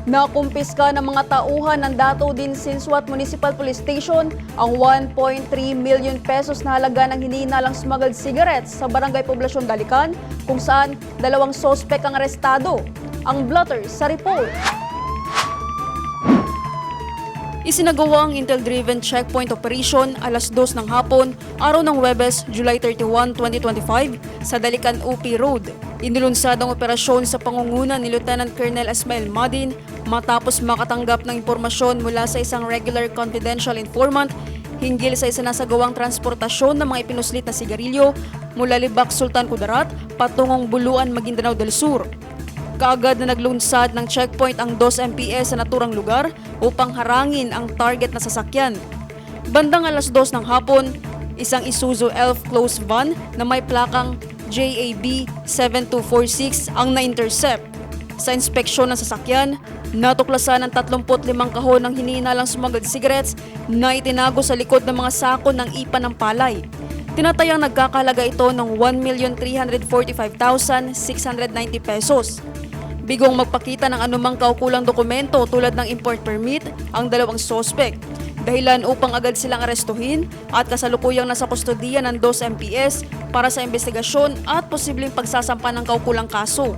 Nakumpiska ng mga tauhan ng Dato din Sinsuat Municipal Police Station ang 1.3 million pesos na halaga ng hinihinalang smuggled cigarettes sa Barangay Poblasyon Dalican, kung saan 2 sospek ang arestado. Ang blotter sa report. Isinagawa ang Intel-driven checkpoint operation alas 2 ng hapon, araw ng Huwebes, July 31, 2025 sa Dalican UP Road. Inilunsad ang operasyon sa pangunguna ni Lieutenant Colonel Ismail Madin matapos makatanggap ng impormasyon mula sa isang regular confidential informant hinggil sa isinasagawang transportasyon ng mga ipinuslit na sigarilyo mula Libak, Sultan Kudarat patungong Buluan, Maguindanao del Sur. Kaagad na naglunsad ng checkpoint ang 2 MPS sa naturang lugar upang harangin ang target na sasakyan. Bandang alas 2 ng hapon, isang Isuzu Elf closed van na may plakang JAB 7246 ang na-intercept. Sa inspeksyon ng sasakyan, natuklasan ang 35 kahon ng hinihinalang smuggled cigarettes na itinago sa likod ng mga sako ng ipa ng palay. Tinatayang nagkakahalaga ito ng 1,345,690 pesos. Bigong magpakita ng anumang kaukulang dokumento tulad ng import permit ang 2 sospek, dahilan upang agad silang arestuhin at kasalukuyang nasa kustodiya ng 2 MPS para sa investigasyon at posibleng pagsasampa ng kaukulang kaso.